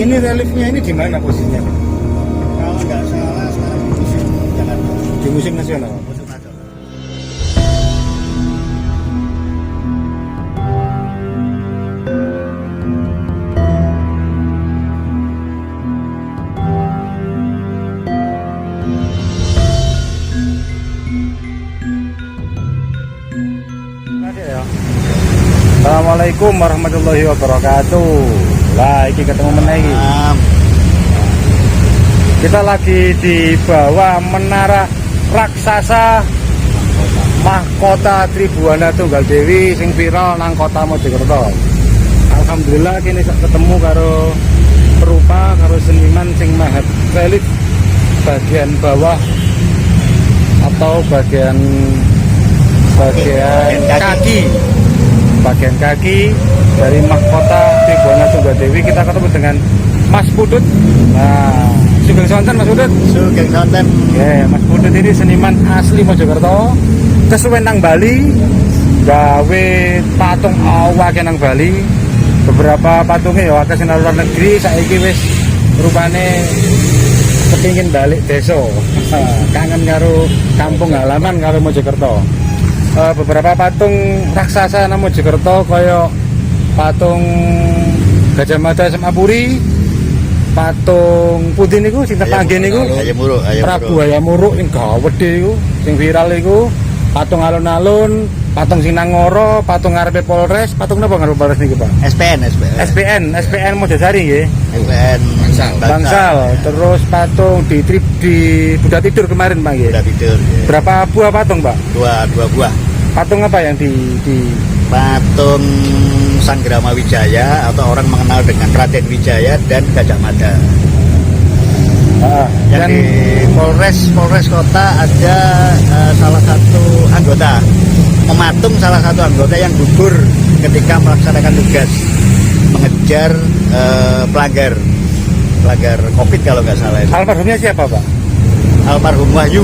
Ini reliefnya ini di mana posisinya? Kalau nggak salah sekarang di musim Jakarta. Di Museum Nasional. Musim Nasional. Assalamualaikum warahmatullahi wabarakatuh. Lah, iki ketemu meneh iki. Kita lagi di bawah menara raksasa mahkota Tribuana Tunggal Dewi sing viral nang kota Mojokerto. Alhamdulillah kini ketemu karo perupa karo seniman sing mahat relief bagian bawah atau bagian kaki dari mahkota Tribuana Tunggal Dewi. Kita ketemu dengan Mas Pudut. Nah, Sugeng Sonten Mas Pudut. Sugeng Sonten. Ya, Mas Pudut ini seniman asli Mojokerto, kesuwen nang Bali, gawe patung awak nang Bali. Beberapa patungnya ya akeh nang luar negeri, saiki wis rupane kepingin balik desa. Kangen karo kampung halaman karo Mojokerto. Beberapa patung raksasa nang Mojokerto kaya patung Gajah Mada SMA Puri, patung putih niku sing tepanggih niku Prabu Hayamuruk sing gawedhe iku sing viral iku, patung alun-alun, patung sing nang Ngoro, patung ngarepe Polres, patung napa ngarepe Polres niki Pak? SPN Mojosari nggih. SPN Bangsal. Terus patung di Buddha Tidur kemarin Pak nggih. Buddha Tidur. Ya. Berapa buah patung Pak? Dua buah. Patung apa yang di Patung Sanggrama Wijaya atau orang mengenal dengan Raden Wijaya dan Gajah Mada. Yang di Polres Kota ada salah satu anggota mematung salah satu anggota yang gugur ketika melaksanakan tugas mengejar pelanggar COVID kalau nggak salah. Almarhumnya siapa Pak? Almarhum Wahyu.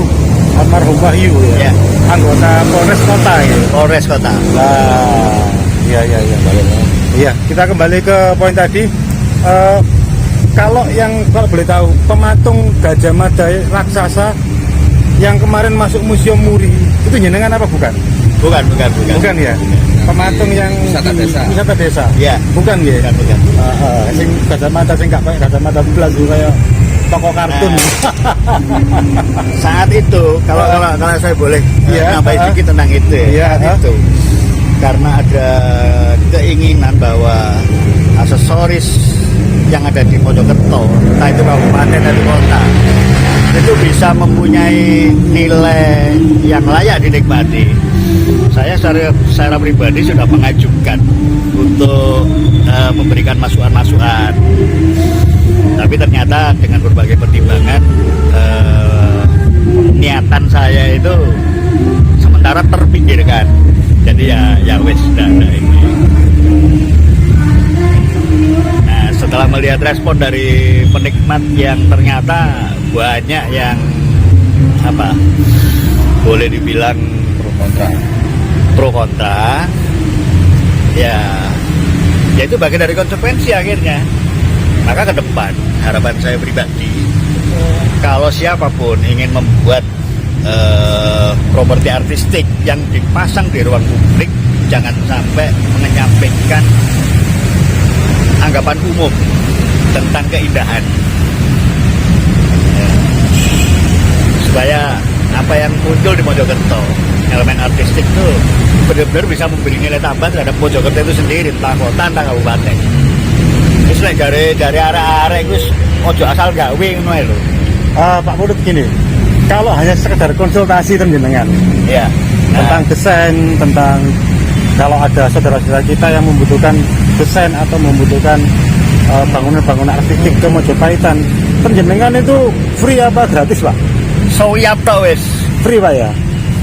Almarhum Wahyu ya. Anggota Polres Kota ya. Polres Kota. Nah, iya. Iya, kita kembali ke poin tadi. Kalau boleh tahu, pematung Gajah Mada raksasa yang kemarin masuk Museum Muri itu jenengan apa bukan? Bukan Ya. Pematung yang wisata desa. Iya. Bukan ya? Bukan. Sing Gajah Mada sing gak kayak Gajah Mada belas kayak toko kartun. Saat itu kalau saya boleh nambahin sedikit tentang itu itu karena ada keinginan bahwa aksesoris yang ada di Mojokerto, entah itu kabupaten atau kota, itu bisa mempunyai nilai yang layak dinikmati. Saya secara pribadi sudah mengajukan untuk memberikan masukan-masukan. Tapi ternyata dengan berbagai pertimbangan niatan saya itu sementara terpinggirkan. Jadi ya wes ini. Nah, setelah melihat respon dari penikmat yang ternyata banyak yang boleh dibilang pro kontra, ya itu bagian dari konsekuensi akhirnya. Maka ke depan harapan saya pribadi, kalau siapapun ingin membuat properti artistik yang dipasang di ruang publik, jangan sampai menyampaikan anggapan umum tentang keindahan, supaya apa yang muncul di Mojokerto, elemen artistik itu benar-benar bisa memberi nilai tambah terhadap Mojokerto itu sendiri, entah kota entah kabupaten. Terus dari arah-arah itu ojo asal gawe ngono lho. Pak Pudut gini, kalau hanya sekedar konsultasi jenengan tentang desain, tentang kalau ada saudara-saudara kita yang membutuhkan desain atau membutuhkan bangunan-bangunan artistik ke Mojopahitan, jenengan itu free apa gratis Pak? Soyap tau wis. Free Pak ya?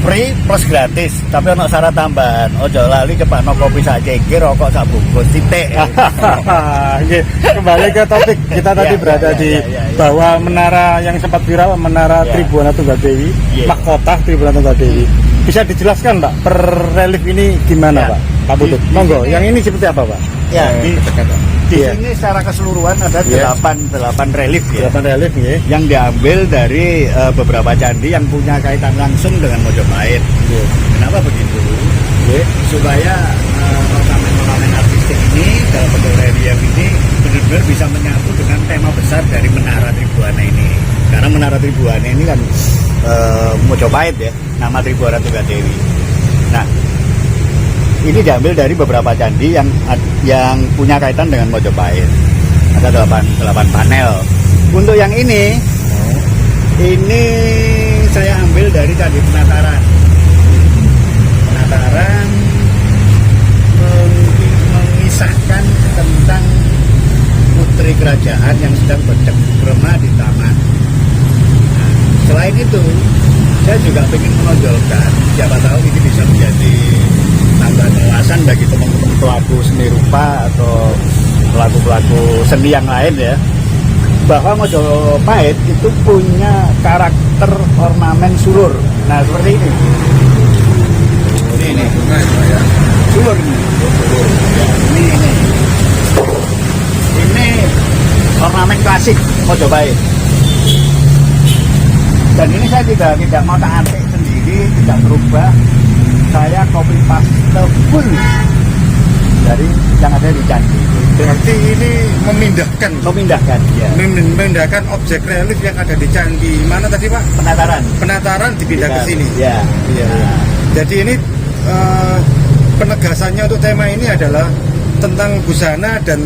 Free plus gratis, tapi ono syarat tambahan. Ojo lali cepakno kopi sak cengkir, rokok sak bungkus titik. Kembali ke topik, kita tadi berada di bawah menara yang sempat viral, menara Tribuana Tunggal Dewi, mahkota Tribuana Tunggal Dewi. Bisa dijelaskan Pak, per relief ini gimana Pak? Pak Pudut, monggo. Yang ini seperti apa Pak? Ya, Di Iya. sini secara keseluruhan ada Iya. 8 relief ya. 8 relief ya. Yang diambil dari beberapa candi yang punya kaitan langsung dengan Mojopahit. Iya. Kenapa begitu? Iya. Supaya ornamen-ornamen artistik ini dalam bentuk relief ini benar-benar bisa menyatu dengan tema besar dari Menara Tribuana ini. Karena Menara Tribuana ini kan Mojopahit ya, nama Tribuana Tunggadewi. Nah, ini diambil dari beberapa candi yang punya kaitan dengan Mojopahit. Ada 8 panel. Untuk yang ini saya ambil dari Candi Penataran. Penataran mengisahkan tentang putri kerajaan yang sedang bercengkrama di taman. Nah, selain itu, saya juga ingin menonjolkan, siapa tahu ini bisa menjadi tambahan wawasan bagi teman-teman pelaku seni rupa atau pelaku-pelaku seni yang lain ya, bahwa Mojopahit itu punya karakter ornamen sulur. Nah, seperti ini. Ini. Sulur ini. Ya, ini. Ini ornamen klasik Mojopahit. Dan ini saya tidak mau tak antik sendiri, tidak berubah. Saya copy paste full dari yang ada di candi. Berarti ini memindahkan Ya. memindahkan objek relief yang ada di candi mana tadi Pak? Penataran Dipindah ke sini. Ya. Iya. Jadi ini penegasannya untuk tema ini adalah tentang busana dan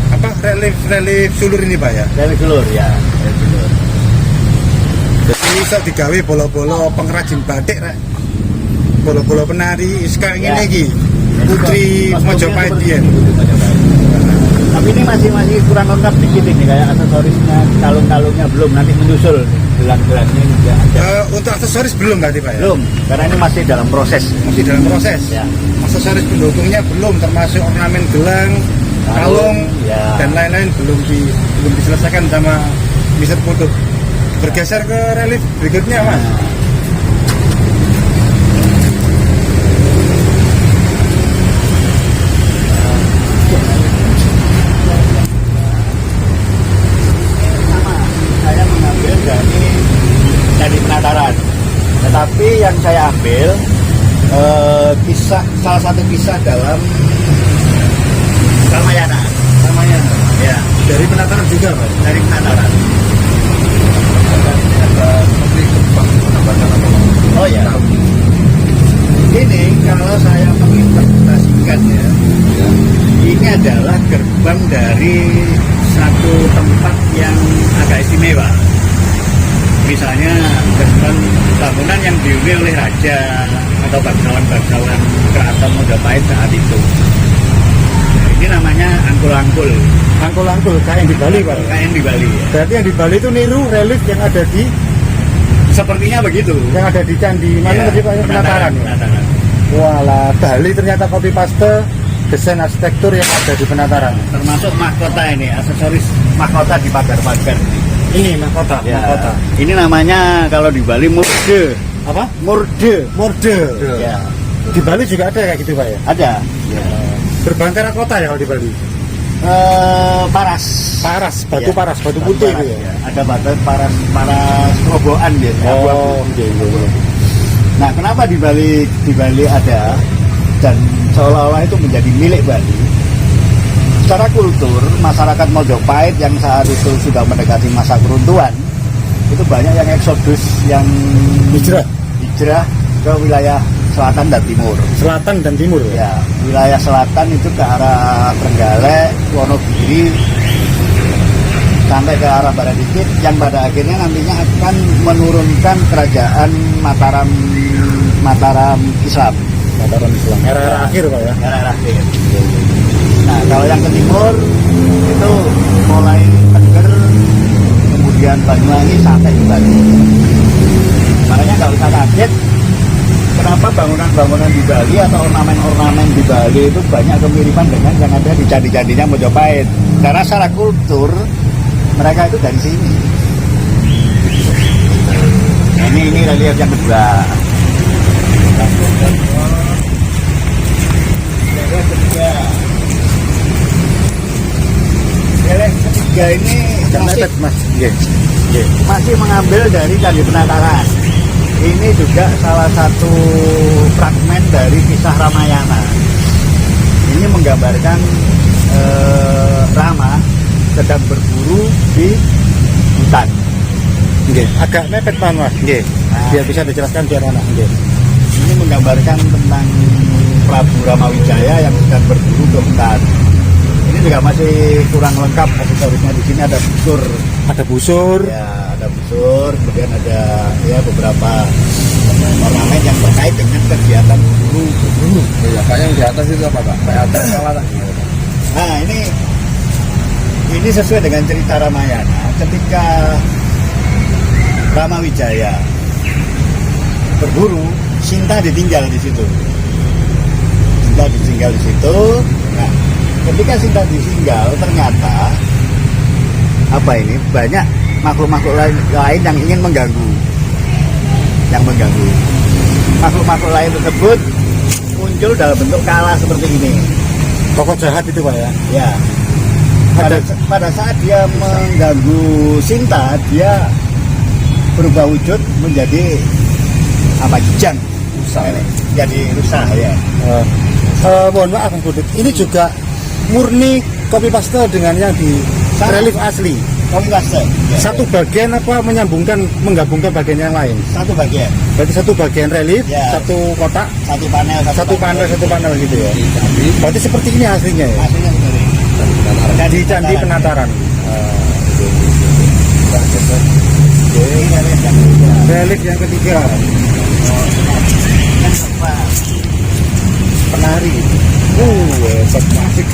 apa relief sulur ini Pak ya. Relief sulur ya. Relief sulur. Ini bisa digawe bolo-bolo pengrajin batik rek. Bolo-bolo penari iska Ya. ini iki. Putri Mojopahit dia. Tapi ini masih kurang lengkap dikit ini, kayak aksesorisnya, kalung-kalungnya belum, nanti menyusul gelang-gelangnya juga ada. Untuk aksesoris belum tadi Pak ya? Belum, karena ini masih dalam proses. Masih dalam proses. Ya. Aksesoris pendukungnya belum, termasuk ornamen gelang, kalung, ya. dan lain-lain belum diselesaikan sama Mr. Foto. Bergeser ke relief berikutnya Mas. Saya mengambil dari Candi Penataran, tetapi yang saya ambil salah satu kisah dalam Ramayana. Ya, Dari penataran juga Pak. dari Penataran. Oh ya. Ini kalau saya menginterpretasikan ya, ini adalah gerbang dari satu tempat yang agak istimewa. Misalnya gerbang bangunan yang dihuni oleh raja atau bangsawan-bangsawan keraton Mojopahit saat itu. Nah, ini namanya angkul-angkul. Angkul-angkul kayak yang di Bali Pak. Kayak yang di Bali ya. Berarti yang di Bali itu niru relief yang ada di Sepertinya begitu. candi mana Ya, tadi Pak ya? Penataran. Penataran. Walah, Bali ternyata copy paste desain arsitektur yang ada di penataran. Termasuk mahkota ini, aksesoris mahkota di pagar-pagar. Ini mahkota, Ya, mahkota. ini namanya kalau di Bali murde. Apa? Murde. Morde. Ya, Di Bali juga ada kayak gitu Pak ya? ada. Ya. Berbahan terakota ya kalau di Bali. Paras. Paras, batu Ya, paras, batu putih paras, itu ya. ya. Ada batu paras roboan gitu. Oh, iya. Nah, kenapa di Bali ada dan seolah-olah itu menjadi milik Bali? Secara kultur, masyarakat Mojopahit yang saat itu sudah mendekati masa keruntuhan, itu banyak yang eksodus, yang hijrah ke wilayah selatan dan timur. Selatan dan timur ya. Ya, wilayah selatan itu ke arah Trenggalek, Wonogiri, sampai ke arah barat dikit, yang pada akhirnya nantinya akan menurunkan kerajaan Mataram Islam. Mataram Islam. Era akhir Pak ya. Era akhir. Nah, kalau yang ke timur itu mulai Teger, kemudian Banyuwangi sampai ke Bali. Makanya nggak usah kaget kenapa bangunan-bangunan di Bali atau ornamen-ornamen di Bali itu banyak kemiripan dengan yang ada di candi-candinya Mojopahit. Karena secara kultur mereka itu dari sini. Nah, ini relief yang kedua. Relief ketiga. ketiga ini mepet mas. masih mengambil dari Candi Penataran. Ini juga salah satu fragmen dari kisah Ramayana. Ini menggambarkan Rama sedang berburu di hutan. Agak mepet mas. Biar bisa dijelaskan biar anak. Ini menggambarkan tentang Prabu Ramawijaya yang sedang berburu ke hutan. Ini juga masih kurang lengkap aksesorisnya. Di sini ada busur. Ada busur. Ya, ada busur. Kemudian ada ya beberapa ornamen yang terkait dengan kegiatan berburu. Ya, Pak, yang di atas itu apa, Pak? Kayak atas kalah. Nah, ini sesuai dengan cerita Ramayana. Ketika Ramawijaya berburu, Sinta ditinggal di situ. Sinta ditinggal di situ. Nah, ketika Sinta ditinggal, ternyata banyak makhluk-makhluk lain yang ingin mengganggu. Makhluk-makhluk lain tersebut muncul dalam bentuk kala seperti ini. Tokoh jahat itu pak ya? Ya. Pada saat dia mengganggu Sinta, dia berubah wujud menjadi kijang. Rusa. Jadi rusa ya. Mohon maaf Bang Budut, ini juga murni copy paste dengan yang di relief asli. Copy paste. Ya, satu bagian apa menggabungkan bagian yang lain? Satu bagian. Berarti satu bagian relief, Ya. satu kotak, Satu panel gitu ya. Berarti seperti ini aslinya ya? Aslinya seperti ini. Di Candi Penataran. Relief yang ketiga. Penari. Hebat masik.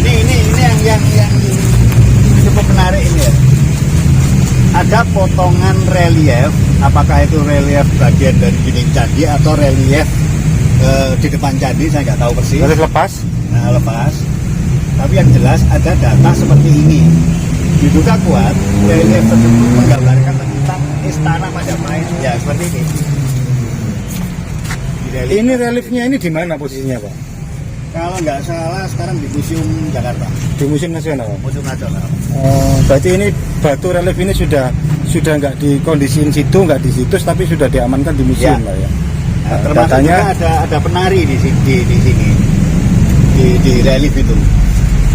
Ini yang cukup menarik ini ya. Ada potongan relief, apakah itu relief bagian dari dinding candi atau relief di depan candi, saya nggak tahu persis. Relief lepas. Nah, lepas. Tapi yang jelas ada data seperti ini. Diduga kuat relief tersebut menggambarkan tentang istana Majapahit. Ya seperti ini. Ini reliefnya ini di mana posisinya Pak? Kalau nggak salah sekarang di Museum Jakarta. Di Museum Nasional. Museum Nasional. Berarti ini batu relief ini sudah nggak dikondisiin situ, nggak di situs, tapi sudah diamankan di museum Ya. lah ya. Nah, termasuk datanya juga ada penari di sini di relief itu.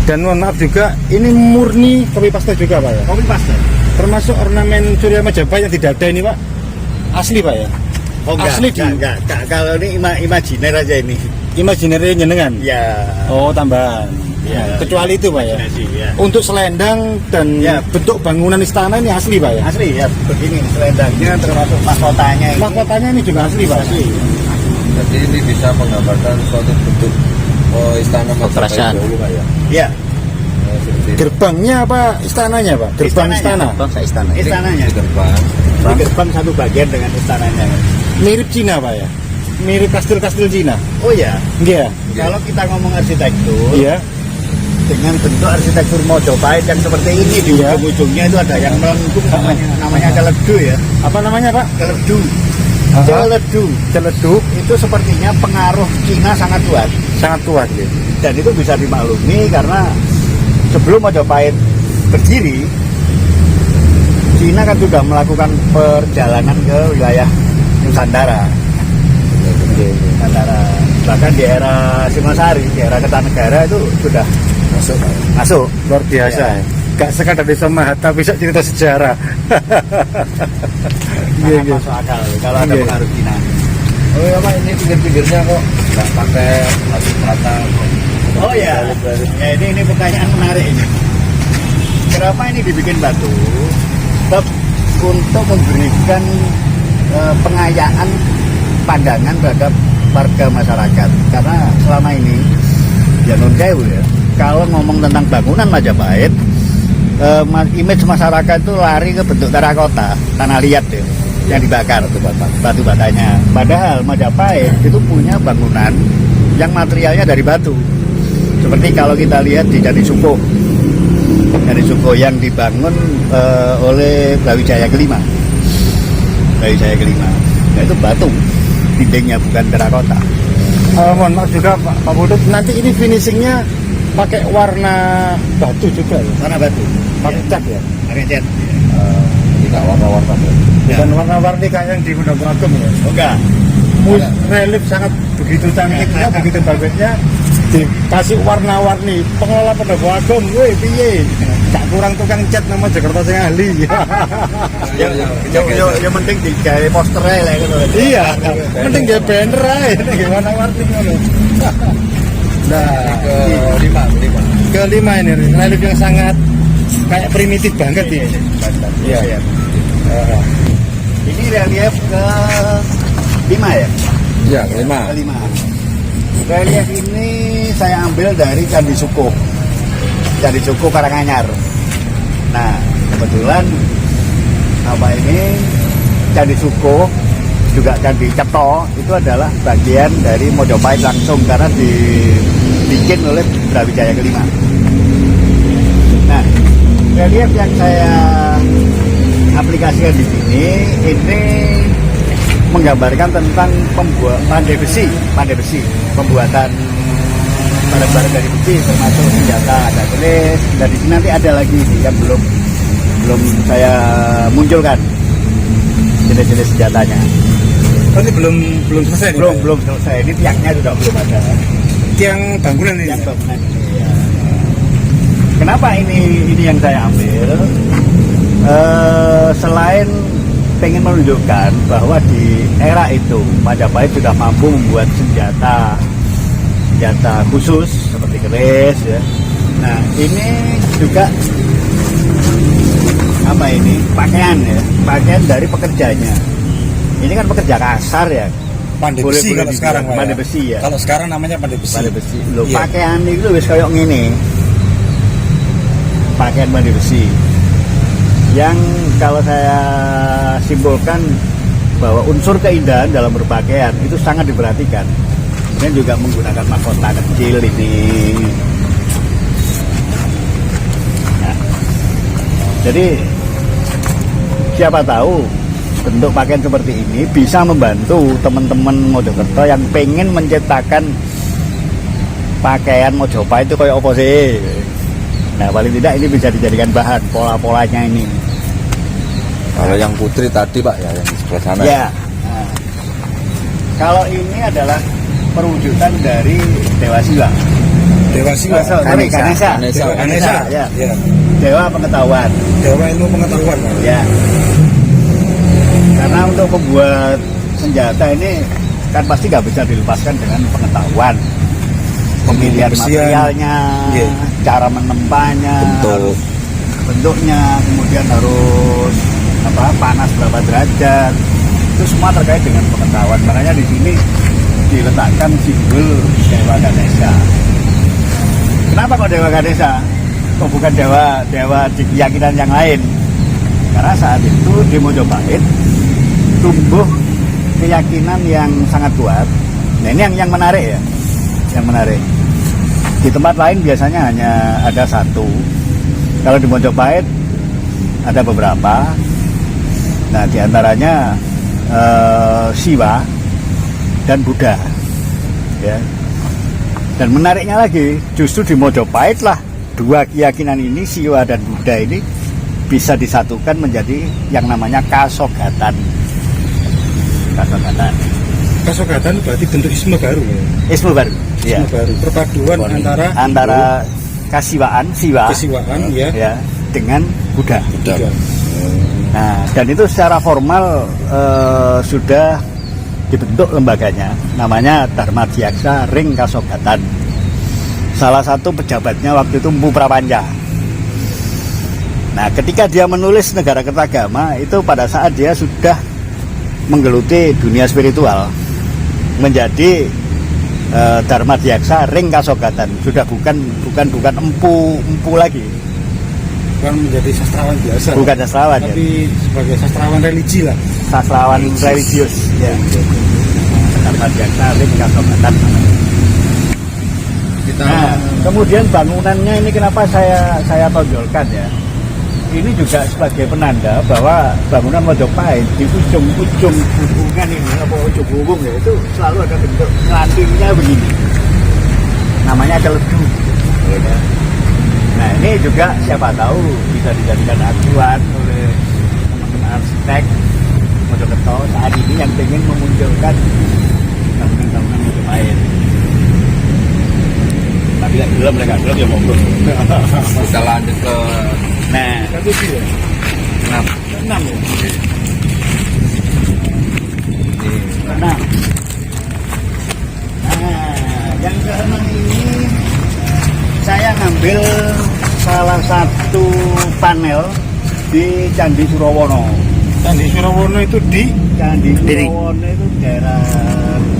dan mohon maaf juga ini murni copy paste juga Pak ya. Copy paste. Termasuk ornamen Surya Majapahit yang tidak ada ini Pak. Asli Pak ya. Oh enggak, Asli enggak. Kalau ini imajiner aja ini. Imajineri jenengan. Ya. Oh tambahan. Ya. Kecuali itu Pak ya. Imajinasi, ya. Untuk selendang dan Ya. bentuk bangunan istana ini asli Pak ya. Asli ya, begini selendangnya termasuk mahkotanya ini. Mahkotanya ini juga asli Pak. Asli. Jadi ini bisa menggambarkan suatu bentuk istana Majapahit dahulu, Pak ya. Ya, Seperti itu. Gerbangnya apa istananya Pak? Gerbang Istananya. istana. Istananya. Di gerbang. Di gerbang satu bagian dengan istananya. Mirip Cina Pak ya. Mirip kastil-kastil Cina. Oh ya, Iya. kalau kita ngomong arsitektur, Iya. dengan bentuk arsitektur Majapahit yang seperti ini di Iya. ujung-ujungnya itu ada yang melengkung namanya celedu ya. Apa namanya Pak? Celedu. Aha. Celedu itu sepertinya pengaruh Cina sangat kuat. Sangat kuat ya. Dan itu bisa dimaklumi karena sebelum Majapahit berdiri, Cina kan sudah melakukan perjalanan ke wilayah Nusantara. Bahkan di era Singosari, di era Kertanegara itu sudah masuk. Luar biasa Ya. ya. Gak sekadar bisa mahat tapi bisa cerita sejarah. Iya, Sangat iya. masuk akal kalau ada Iya. pengaruh Cina. Oh ya Pak, ini pinggir-pinggirnya kok nggak pakai batu rata. Oh ya, ya ini pertanyaan menarik ini. Kenapa ini dibikin batu? Sebab untuk memberikan pengayaan pandangan terhadap warga masyarakat. Karena selama ini ya non sewu ya. Kalau ngomong tentang bangunan Majapahit, image masyarakat itu lari ke bentuk terakota, tanah liat ya, yang dibakar batu batanya. Padahal Majapahit itu punya bangunan yang materialnya dari batu. Seperti kalau kita lihat di Candi Suko yang dibangun oleh Brawijaya kelima. Nah, itu batu, dindingnya bukan terakota. Mohon maaf juga Pak Budut, nanti ini finishingnya pakai warna batu juga ya? Warna batu. pakai cat ya. pakai cat. Tidak warna-warna. Bukan warna-warni kayak yang di Gunung Agung ya. Oh, enggak. Relief sangat begitu cantiknya, begitu bagusnya, dikasih warna-warni. Pengelola Pendopo Agung, woi piye? Gak kurang tukang cat nama Jakarta sing ahli. Yang penting digawe poster ae lah ngono. Iya, penting gak banner ae, nek warna-warni ngono. Nah, kelima ini relief yang sangat kayak primitif banget ya. Iya. Ini relief ke 5 ya? Ya, 5. Kelima. Relief ini saya ambil dari Candi Sukuh. Candi Sukuh Karanganyar. Nah, kebetulan apa ini Candi Sukuh juga Candi Ceto itu adalah bagian dari Mojopahit langsung karena dibikin oleh Brawijaya kelima. Nah, relief yang saya aplikasikan di sini ini menggambarkan tentang pandai besi, pembuatan barang-barang dari besi termasuk senjata, ada keris, dan di sini nanti ada lagi yang belum saya munculkan jenis-jenis senjatanya. Oh, ini belum selesai nih, Pak? Belum selesai. Ini tiangnya juga belum ada. Tiang bangunan ini. Tiang bangunan ini, ya. Kenapa ini yang saya ambil? Selain pengen menunjukkan bahwa di era itu Majapahit sudah mampu membuat senjata khusus seperti keris ya. Nah ini juga apa ini pakaian ya, pakaian dari pekerjanya. Ini kan pekerja kasar ya. Pandai besi kalau sekarang, Pak, pandai ya? besi ya. Kalau sekarang namanya pandai besi. Pandai besi. Loh, Iya. pakaian itu wis kayak gini. Pakaian pandai besi. Yang kalau saya simpulkan bahwa unsur keindahan dalam berpakaian itu sangat diperhatikan. Dan juga menggunakan mahkota kecil ini. Nah, jadi siapa tahu bentuk pakaian seperti ini bisa membantu teman-teman Mojokerto yang pengen menciptakan pakaian Mojopahit itu kayak apa sih. Nah paling tidak ini bisa dijadikan bahan pola-polanya ini. Kalau yang putri tadi Pak ya, yang di sebelah sana. Ya. Nah, kalau ini adalah perwujudan dari Dewa Siwa. Dewa Siwa. Ganesha. Ya. Ya. Dewa pengetahuan. Dewa ilmu pengetahuan, Pak. Ya. Karena untuk membuat senjata ini kan pasti nggak bisa dilepaskan dengan pengetahuan. Pemilihan Kebersihan. materialnya, Iya. cara menempahnya, Bentuk. bentuknya, kemudian harus panas berapa derajat, itu semua terkait dengan pengetahuan. Makanya di sini diletakkan simbol Dewa Ganesha. Kenapa kok Dewa Ganesha? Kok bukan dewa di keyakinan yang lain? Karena saat itu di Mojopahit tumbuh keyakinan yang sangat kuat. Nah ini yang menarik ya, yang menarik. Di tempat lain biasanya hanya ada satu. Kalau di Mojopahit ada beberapa. Nah diantaranya Siwa dan Buddha. Ya. Dan menariknya lagi, justru di Mojopahit lah dua keyakinan ini, Siwa dan Buddha ini bisa disatukan menjadi yang namanya Kasogatan. Kasogatan berarti bentuk isme baru ya. Isme baru. Ya. Isme baru. Perpaduan antara kasiwaan, Siwa, kesiwaan ya. dengan Buddha. Buddha. Nah, dan itu secara formal sudah dibentuk lembaganya, namanya Dharma Diaksa Ring Kasogatan. Salah satu pejabatnya waktu itu Mpu Prapanca. Nah, ketika dia menulis Negara Kertagama itu pada saat dia sudah menggeluti dunia spiritual, menjadi Dharma Diaksa Ring Kasogatan, sudah bukan empu lagi. Bukan menjadi sastrawan biasa. Bukan sastrawan ya. Tapi sebagai sastrawan religi lah. Sastrawan religius ya. Dharma Diaksa Ring Kasogatan. Nah, kemudian bangunannya ini kenapa saya tonjolkan ya? Ini juga sebagai penanda bahwa bangunan Mojopahit di ujung hubungan ini, ujung hubung ya, itu selalu ada bentuk rantingnya begini. Namanya celedu. Ya. Nah ini juga siapa tahu bisa dijadikan acuan oleh teman-teman arsitek Mojokerto saat ini yang ingin memunculkan bangunan-bangunan Majapahit. Tapi yang belum mereka belum ya monggo. Kita lanjut ke Nah, Satu sih ya. 6. 6 ya. nah, yang keenam ini saya ngambil salah satu panel di Candi Surawono. Candi Surawono itu di Candi Surawono itu daerah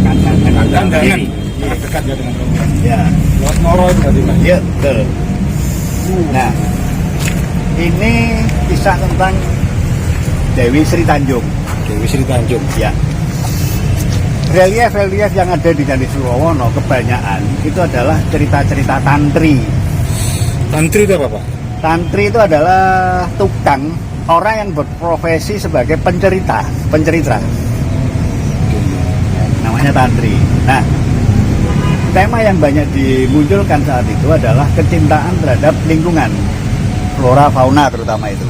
Kandangan. Kandangan. Dekat ya dengan Rombongan. Ya, Lewat Moro itu berarti Pak. iya betul. Nah, ini kisah tentang Dewi Sri Tanjung. Dewi Sri Tanjung. Ya. Relief-relief yang ada di Candi Surawono kebanyakan itu adalah cerita-cerita tantri. Tantri itu apa Pak? Tantri itu adalah tukang, orang yang berprofesi sebagai pencerita. Namanya tantri. Nah, tema yang banyak dimunculkan saat itu adalah kecintaan terhadap lingkungan, flora fauna terutama itu.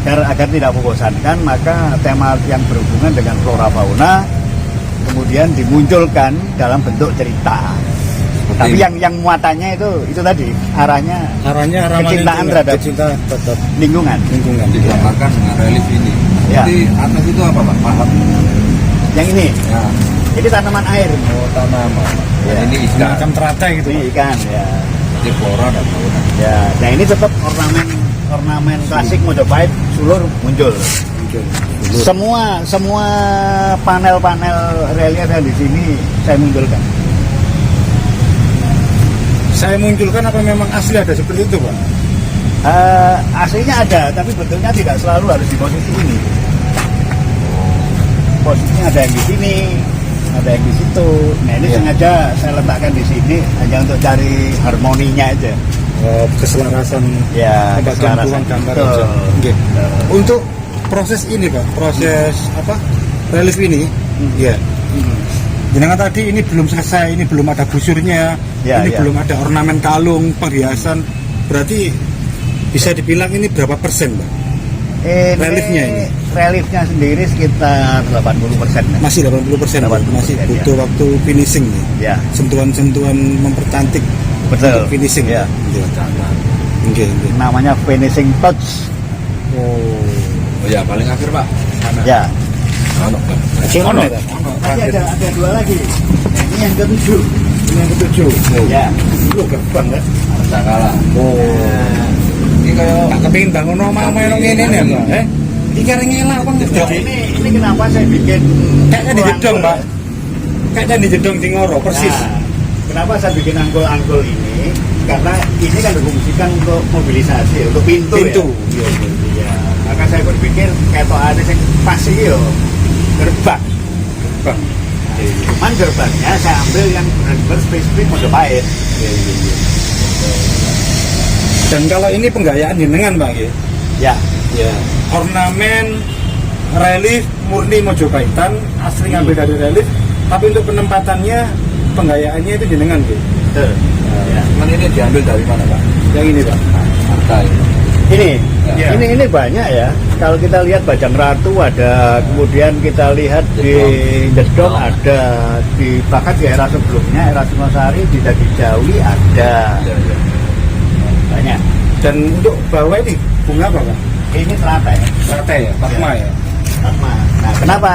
Agar tidak membosankan, maka tema yang berhubungan dengan flora fauna kemudian dimunculkan dalam bentuk cerita. Tapi yang muatannya itu tadi arahnya kecintaan terhadap lingkungan. Digambarkan dengan relief ini. Ya. Jadi atas itu apa Pak? Paham? Yang ini, Ya. ini tanaman air. Oh, tanaman. Ya. Ini ikan. Macam teratai gitu. Ini ikan ya. Jadi flora dan fauna. Ya, nah ini tetap ornamen klasik Majapahit sulur muncul. Semua panel-panel relief yang di sini saya munculkan. Saya munculkan apa memang asli ada seperti itu Pak? Aslinya ada, tapi bentuknya tidak selalu harus di posisi ini. Posisinya ada yang di sini, ada yang di situ. Nah ini sengaja saya letakkan di sini hanya untuk cari harmoninya aja. Keselarasan Ya, kebagian keselarasan. ruang gambar Betul. aja. Oke. Untuk proses ini Pak, proses apa? Relief ini, ya. Jangan tadi ini belum selesai, ini belum ada busurnya, Ya, ini ya. belum ada ornamen kalung, perhiasan. Berarti bisa dibilang ini berapa persen Pak? Reliefnya ini? Reliefnya sendiri sekitar 80%. Masih 80%, Pak. 80%, Masih ya. butuh waktu finishing ya. Ya, Sentuhan-sentuhan mempercantik betul. untuk finishing Ya. Oke. Oke. Namanya finishing touch. Oh ya, paling akhir Pak. Sana. Ya. Ono, Pak. Ono ya? Tapi ada dua lagi. Nah, ini yang ketujuh. Ini yang ketujuh. Ya. Lu gerbang kan? Harta kalah. Oh. Ini kayak Tak kepingin bangun omah yang ini nih, Pak. Iki areng elak Pak. Nah, ini kenapa saya bikin Kayaknya di jedong, Pak. Kayaknya di jedong di Ngoro persis. Nah, kenapa saya bikin angkul-angkul ini? Karena ini kan difungsikan untuk mobilisasi, untuk pintu. Iya. Ya. Maka saya berpikir ketok ada yang pas iki yo gerbang. Bang. Cuman gerbangnya saya ambil yang benar-benar spesifik Majapahit. Dan kalau ini penggayaan jenengan, Pak, ya. Ya. Ya. Ornamen relief murni Mojopahitan, asli ngambil dari relief, tapi untuk penempatannya penggayaannya itu jenengan, gitu. Betul. Ya. cuman ini diambil dari mana Pak? Yang ini, Pak. Harta ini. Ini, Ya. ini banyak ya. Kalau kita lihat Bajang Ratu ada, kemudian kita lihat di Jedong ada, di bahkan di era sebelumnya era Singosari di Dadi Jawi ada. Ya, ya. Banyak. Dan untuk bawah ini bunga apa, Pak? Ini teratai. Teratai ya, Padma ya. Padma. Nah, kenapa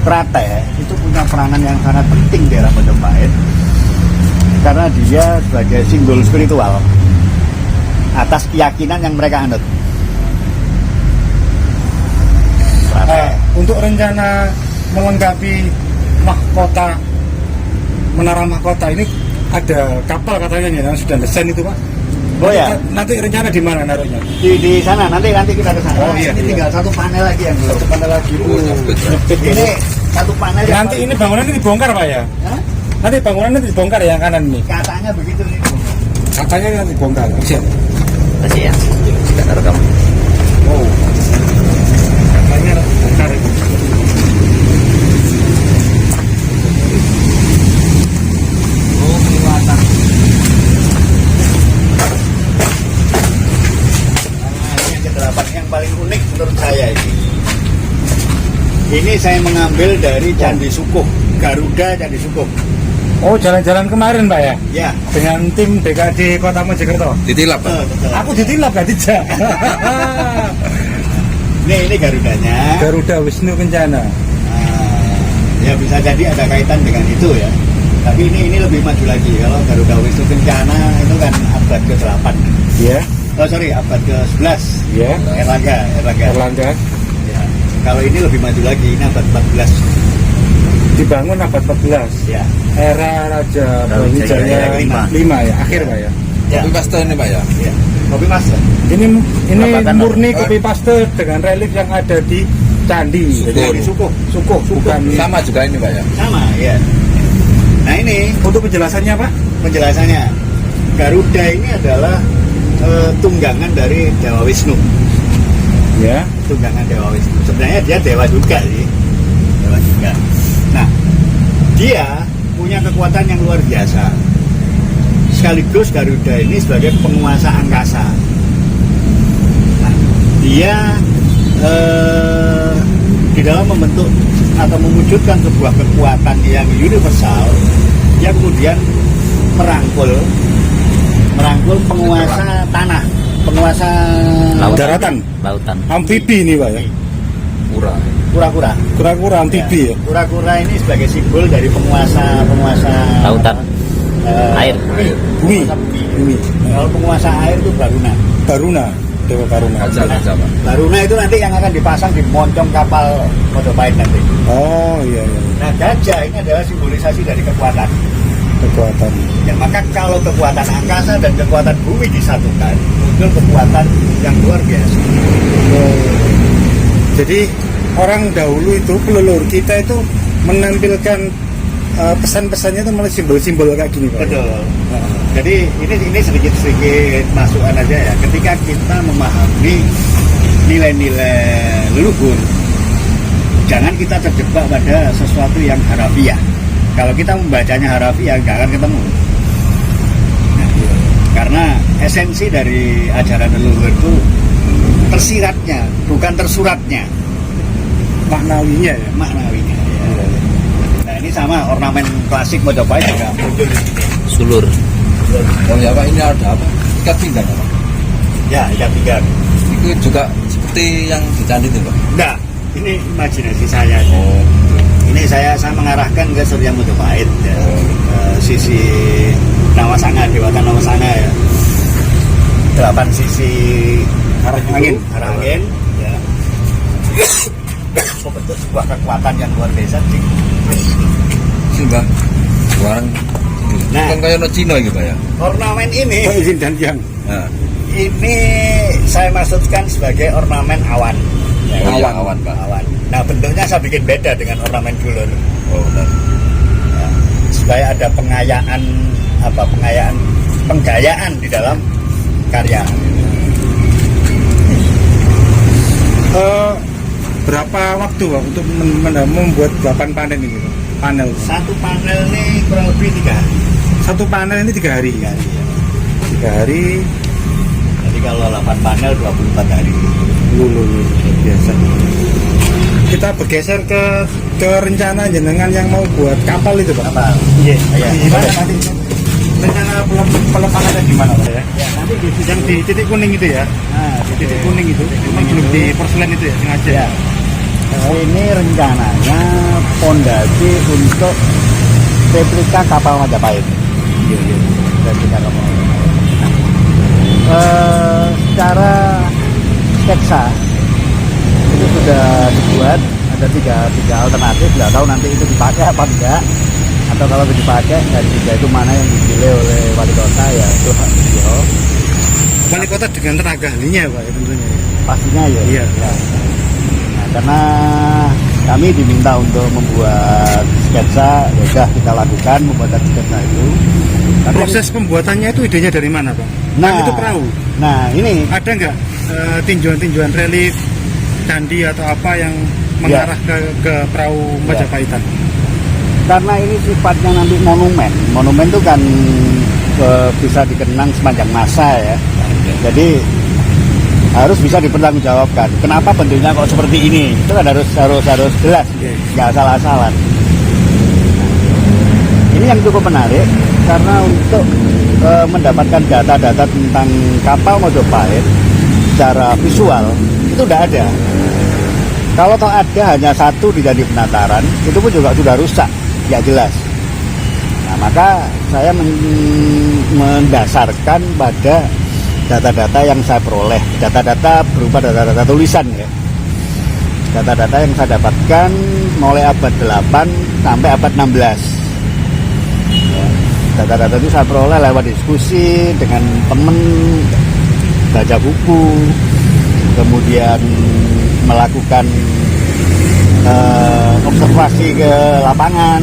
teratai itu punya peranan yang sangat penting di era Majapahit? Karena dia sebagai simbol spiritual atas keyakinan yang mereka anut. Untuk rencana melengkapi mahkota menara mahkota ini ada kapal katanya yang sudah desain itu, Pak. Oh ya, Nanti rencana di mana naruhnya? di sana nanti kita ke sana. Oh, iya, Ini iya. tinggal satu panel lagi yang belum. Satu panel lagi. Nyepit. Ini satu panel. yang Nanti ini bangunan ini dibongkar, Pak ya? Hah? Nanti bangunan ini dibongkar ya yang kanan ini. Katanya begitu nih. Katanya nanti dibongkar. Siap. Masih ya. Tidak ada rekam. Oh. Katanya dibongkar itu. Oh, kelihatan. Ini saya mengambil dari Candi Sukuh, Garuda Candi Sukuh. Oh, jalan-jalan kemarin Pak ya? Ya. Dengan tim BKD Kota Mojokerto. Ditilap Pak. Betul. Aku ditilap gak dijak. Ini Garudanya. Garuda Wisnu Kencana. Ya bisa jadi ada kaitan dengan itu ya. Tapi ini lebih maju lagi. Kalau Garuda Wisnu Kencana itu kan abad ke-8. Iya. Oh sorry, abad ke-11. Iya. Erlangga. Ya. Kalau ini lebih maju lagi, ini abad 14. Dibangun abad 14. Ya. Era Raja Brawijaya Brawijaya 5 ya, akhir Pak ya. Ya. Kopi paste ini Pak ya. Ya. Kopi mas. Ini Babakan murni copy paste dengan relief yang ada di candi. Jadi Sukuh. Sukuh, bukan Sama juga ini Pak ya. Sama ya. Nah ini untuk penjelasannya Pak? penjelasannya. Garuda ini adalah tunggangan dari Dewa Wisnu. Ya. Tunggangan Dewa Wisnu. Sebenarnya dia dewa juga sih. Dewa juga. Nah, dia punya kekuatan yang luar biasa. Sekaligus Garuda ini sebagai penguasa angkasa. Nah, dia di dalam membentuk atau mewujudkan sebuah kekuatan yang universal, dia kemudian merangkul penguasa tanah, penguasa Daratan, lautan. amfibi ini Pak ya. kura-kura. Kura-kura amfibi ya. Kura-kura ini sebagai simbol dari penguasa Lautan. Air. Bumi. Penguasa bumi. Bumi. Kalau penguasa air itu Baruna. Baruna, Dewa Baruna. Kaca Pak. Baruna itu nanti yang akan dipasang di moncong kapal Majapahit nanti. Oh iya iya. Nah, gajah ini adalah simbolisasi dari kekuatan. Kekuatan. Ya, maka kalau kekuatan angkasa dan kekuatan bumi disatukan, muncul kekuatan yang luar biasa. Jadi orang dahulu itu pelulur kita itu menampilkan pesan-pesannya itu malah simbol-simbol kayak gini Pak. Betul. Jadi ini sedikit masukan aja ya. Ketika kita memahami nilai-nilai leluhur, jangan kita terjebak pada sesuatu yang harafiah. Kalau kita membacanya harafiah, nggak akan ketemu. Nah, karena esensi dari ajaran leluhur itu tersiratnya, bukan tersuratnya, Maknawinya ya. maknawinya. Ya. Nah ini sama ornamen klasik Majapahit juga muncul di sini. Sulur. Oh ya Pak, ini ada apa? Ikat pinggang Pak. Ya, ikat pinggang. Itu juga seperti yang di candi itu Pak. Enggak, ini imajinasi saya. Oh. Ini saya mengarahkan ke Surya Majapahit ya. Sisi Nawasanga, Dewata Nawasanga ya. 8 sisi arah angin ya. Membentuk sebuah kekuatan yang luar biasa sih. Sih Bang. Sekarang Nah. kan kayak no Cina gitu Pak ya. Ornamen ini Izin dan yang Nah. ini saya maksudkan sebagai ornamen awan. Ya, Oh, iya, awan, Pak. Awan. Nah bentuknya saya bikin beda dengan ornamen dulur. Oh benar. Ya, supaya ada penggayaan di dalam karya. berapa waktu Pak untuk membuat 8 panel ini Pak? Panel. Satu panel ini kurang lebih 3 hari. Satu panel ini 3 hari. 3 hari ya. 3 hari. Jadi kalau 8 panel 24 hari. Lulu biasa. Kita bergeser ke rencana jenengan yang mau buat kapal itu Pak. Apa? Iya. Gimana nanti? Rencana pelepasannya gimana Pak ya? Ya, nanti di Yang di titik kuning itu ya? Nah, Di titik kuning itu, cuma belum di porselen itu ya, sengaja. Ya. Ini rencananya fondasi untuk replika kapal Majapahit. Iya, iya. Replika kapal Majapahit. Secara sketsa itu sudah dibuat, ada tiga alternatif. Nggak tahu nanti itu dipakai apa enggak, atau kalau dipakai dari 3 itu mana yang dipilih oleh wali kota ya itu hak beliau. Wali kota dengan tenaga ahlinya Pak ya tentunya. Pastinya ya. Iya. Ya. Nah, karena kami diminta untuk membuat sketsa, ya udah kita lakukan membuat sketsa itu. Tapi Proses pembuatannya itu idenya dari mana Pak? Kan itu perahu. Nah ini Ada nggak tinjauan-tinjauan relief candi atau apa yang mengarah ke perahu Majapahitan? karena ini sifatnya nanti monumen. Monumen itu kan bisa dikenang sepanjang masa ya. Jadi harus bisa dipertanggungjawabkan. Kenapa bentuknya kok seperti ini? Itu kan harus jelas, nggak salah-salah. Ini yang cukup menarik karena untuk mendapatkan data-data tentang kapal Mojopahit secara visual itu tidak ada. Kalau toh ada hanya satu di Candi Penataran, itu pun juga sudah rusak, nggak jelas. Nah, maka saya mendasarkan pada data-data yang saya peroleh, data-data berupa data-data tulisan ya. Data-data yang saya dapatkan mulai abad 8 sampai abad 16. Ya, data-data itu saya peroleh lewat diskusi dengan teman, baca buku, kemudian melakukan observasi ke lapangan.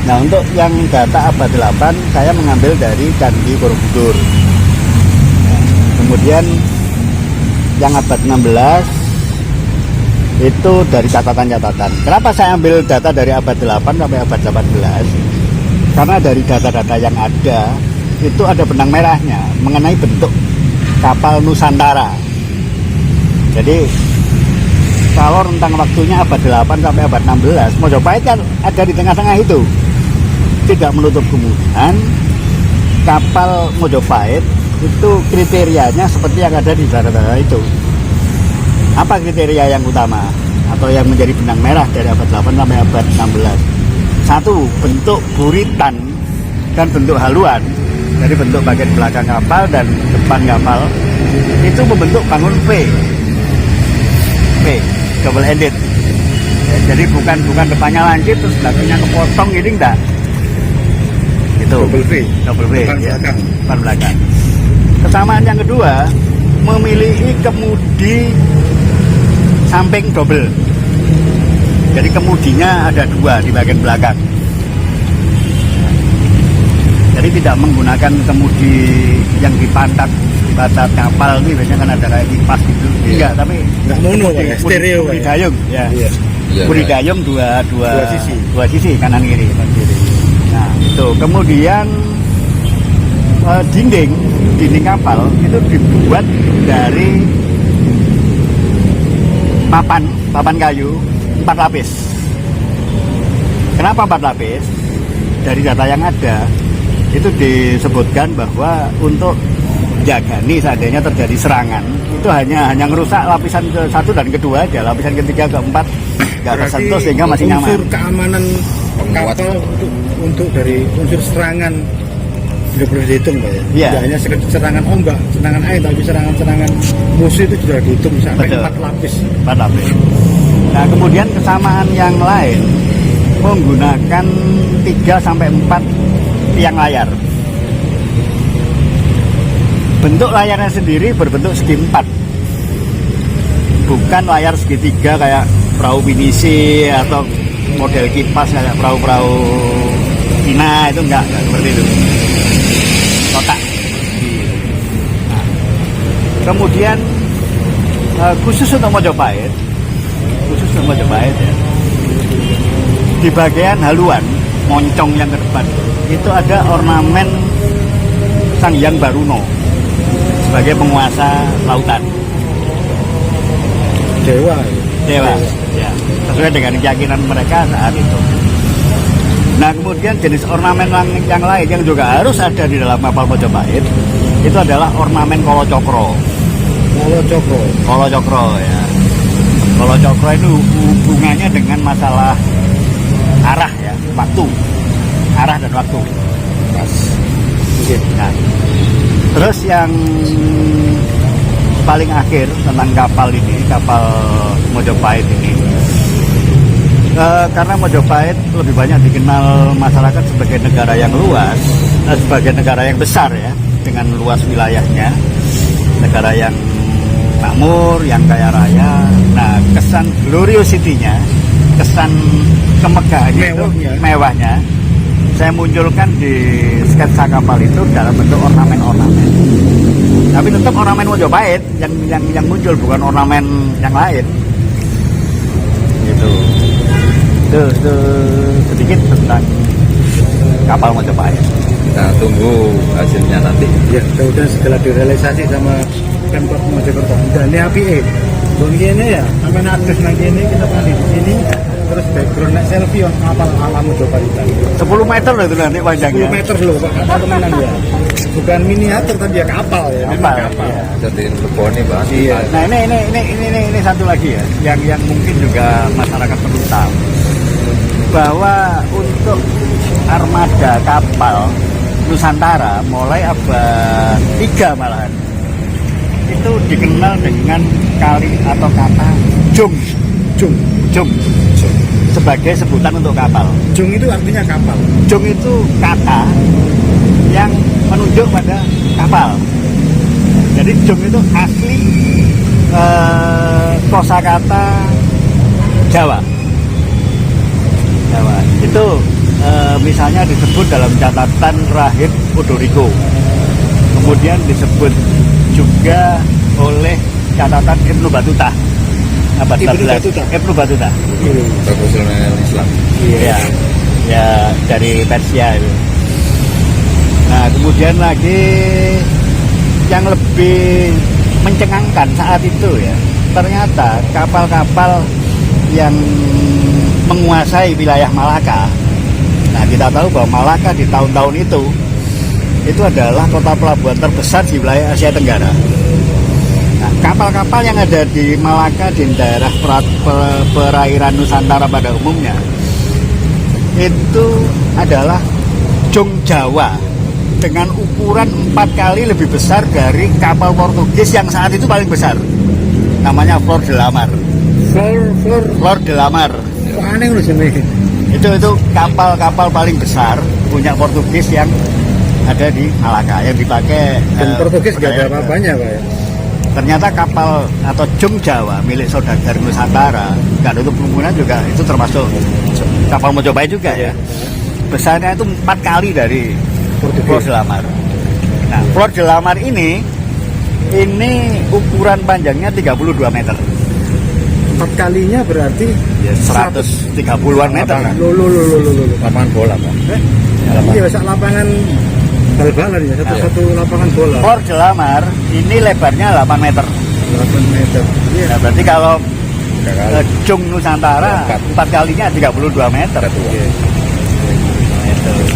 Nah, untuk yang data abad 8 saya mengambil dari Candi Borobudur. Kemudian yang abad 16 itu dari catatan-catatan. Kenapa saya ambil data dari abad 8 sampai abad 18? Karena dari data-data yang ada itu ada benang merahnya mengenai bentuk kapal Nusantara. Jadi kalau rentang waktunya abad 8 sampai abad 16, Mojopahit kan ada di tengah-tengah itu. Tidak menutup kemungkinan kapal Mojopahit itu kriterianya seperti yang ada di data-data itu. Apa kriteria yang utama atau yang menjadi benang merah dari abad 8 sampai abad 16? Satu, bentuk buritan dan bentuk haluan. Jadi bentuk bagian belakang kapal dan depan kapal itu membentuk bangun V, double ended. Ya, jadi bukan depannya lancip terus belakangnya kepotong, ini enggak. Itu double V ya, depan belakang. Kesamaan yang kedua, memiliki kemudi samping double. Jadi kemudinya ada dua di bagian belakang. Jadi tidak menggunakan kemudi yang di pantat kapal ini, biasanya kan ada kayak kipas gitu. Enggak, tapi nggak mono, stereo. Kemudi dayung, ya. Iya. Kemudi dayung dua sisi kanan kiri. Nah itu kemudian dinding kapal itu dibuat dari papan kayu 4 lapis. Kenapa 4 lapis? Dari data yang ada itu disebutkan bahwa untuk jagani seandainya terjadi serangan itu hanya ngerusak lapisan ke-1 dan kedua aja, lapisan ke-3 ke-4 nggak tersentuh sehingga masih nyaman. Unsur keamanan kapal untuk dari unsur serangan tidak boleh dihitung, Pak ya. Iya. Tidak hanya serangan ombak, serangan air, tapi serangan musuh itu sudah dihitung sampai 4 lapis. 4 lapis. Nah, kemudian kesamaan yang lain menggunakan 3 sampai 4 tiang layar. Bentuk layarnya sendiri berbentuk segi 4. Bukan layar segitiga kayak perahu pinisi atau model kipas kayak perahu-perahu Cina, itu enggak seperti itu. Kotak. Nah, kemudian khusus untuk Mojopahit ya, di bagian haluan moncong yang ke depan itu ada ornamen Sang Hyang Baruno sebagai penguasa lautan, dewa ya, sesuai dengan keyakinan mereka saat itu. Nah, kemudian jenis ornamen yang lain yang juga harus ada di dalam kapal Mojopahit itu adalah ornamen kolocokro ya. Kolocokro itu hubungannya dengan masalah arah ya, arah dan waktu. Nah, terus yang paling akhir tentang kapal Mojopahit ini, karena Mojopahit lebih banyak dikenal masyarakat sebagai negara yang luas, sebagai negara yang besar ya, dengan luas wilayahnya, negara yang makmur, yang kaya raya. Nah, kesan gloriosity-nya, kesan kemegahannya, mewahnya, saya munculkan di sketsa kapal itu dalam bentuk ornamen-ornamen. Tapi tetap ornamen Mojopahit yang muncul, bukan ornamen yang lain. Gitu. Itu sedikit tentang kapal Mojopahit. Kita tunggu hasilnya nanti. Ya, mudah-mudahan segala direalisasi sama Pemkot Mojokerto. Dan ini api ini ya, sampai adres nang kene kita tadi di sini. Terus background naik selfie yang kapal ala Mojopahit. 10 meter loh itu nanti 10 panjangnya. meter loh Pak, kapal temenan ya. Bukan miniatur tapi ya kapal ya. Memang kapal. Ya, jadi leboni bang. Iya. Nah ini satu lagi ya, yang mungkin juga masyarakat perlu tahu bahwa untuk armada kapal Nusantara mulai abad 3 malahan itu dikenal dengan kali atau kata jung sebagai sebutan untuk kapal. Jung itu artinya kapal. Jung itu kata yang menunjuk pada kapal. Jadi jung itu asli kosakata Jawa. Itu misalnya disebut dalam catatan Rahib Odoriko. Kemudian disebut juga oleh catatan Ibnu Battuta. Abad 14. Ibnu Battuta. Profesional Islam. Iya. Ya dari Persia itu. Nah, kemudian lagi yang lebih mencengangkan saat itu ya, ternyata kapal-kapal yang menguasai wilayah Malaka. Nah, kita tahu bahwa Malaka di tahun-tahun itu adalah kota pelabuhan terbesar di wilayah Asia Tenggara. Nah, kapal-kapal yang ada di Malaka di daerah perairan Nusantara pada umumnya itu adalah jung Jawa dengan ukuran 4 kali lebih besar dari kapal Portugis yang saat itu paling besar. Namanya Flor de la Mar. Flor de la Mar. Aneh loh sini. Itu kapal-kapal paling besar punya Portugis yang ada di Malaka yang dipakai. Dan Portugis gak ada apa-apanya Pak ya. Ternyata kapal atau jung Jawa milik saudagar Nusantara nggak nutup kemungkinan juga itu termasuk kapal Mojopahit juga ya. Besarnya itu 4 kali dari Flor de la Mar. Nah, Flor de la Mar ini ukuran panjangnya 32 meter. 4 kalinya berarti Ya, 130-an meter. Lapangan bola Pak. Iya, lapangan bal-balan ya, satu lapangan bola. Flor de la Mar ini lebarnya 8 meter. 8 meter. Iya. Nah, berarti kalau jung Nusantara 4 kalinya 32 meter. Itu.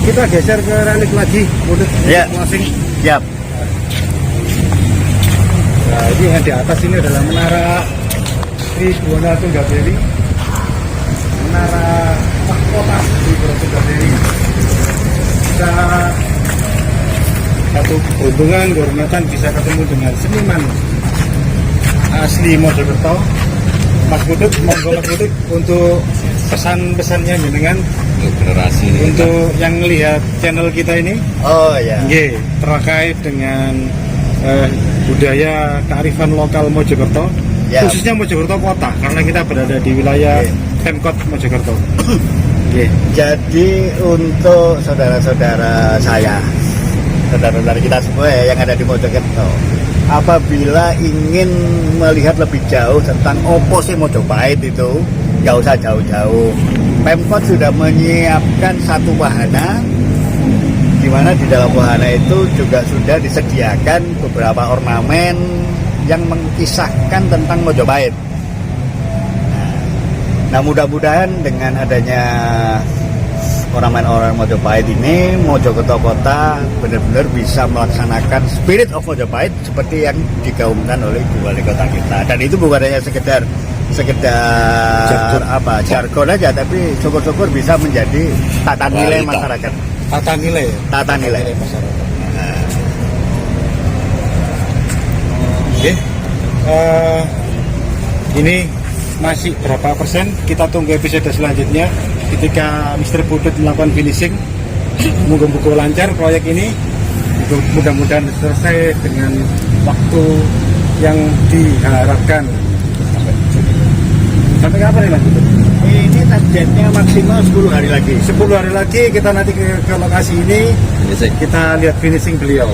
Kita geser ke relik lagi, udah Ya. masing. Siap. Nah, ini yang di atas ini adalah menara Sri Buana Tunggadewi, menara mahkota Sri Buana Tunggadewi. Kita satu keberuntungan, kehormatan bisa ketemu dengan seniman asli Mojokerto, Mas Putut, monggo Mas Putut untuk pesan-pesannya dengan Untuk generasi untuk yang melihat channel kita ini. Oh ya. Nggih, terkait dengan budaya kearifan lokal Mojokerto, Ya. khususnya Mojokerto kota, karena kita berada di wilayah Pemkot Mojokerto. Nggih. Jadi untuk saudara-saudara saya, saudara-saudara kita semua ya, yang ada di Mojokerto, apabila ingin melihat lebih jauh tentang opo sih Mojopahit itu, nggak usah jauh-jauh. Pemkot sudah menyiapkan satu wahana, di mana di dalam wahana itu juga sudah disediakan beberapa ornamen yang mengisahkan tentang Mojopahit. Nah, mudah-mudahan dengan adanya ornamen-ornamen Mojopahit ini, Mojokerto Kota benar-benar bisa melaksanakan Spirit of Mojopahit seperti yang digaungkan oleh Ibu Wali Kota kita. Dan itu bukan hanya sekedar jargon aja, tapi syukur-syukur bisa menjadi tata nilai masyarakat. Tata nilai. Tata nilai. masyarakat. Oke. Ini masih berapa persen? Kita tunggu episode selanjutnya ketika Mr. Putut melakukan finishing. Moga-moga lancar proyek ini. Mudah-mudahan selesai dengan waktu yang diharapkan. Sampai kapan nih Mas Putut? Ini targetnya maksimal 10 hari lagi. 10 hari lagi kita nanti ke lokasi ini, kita lihat finishing beliau.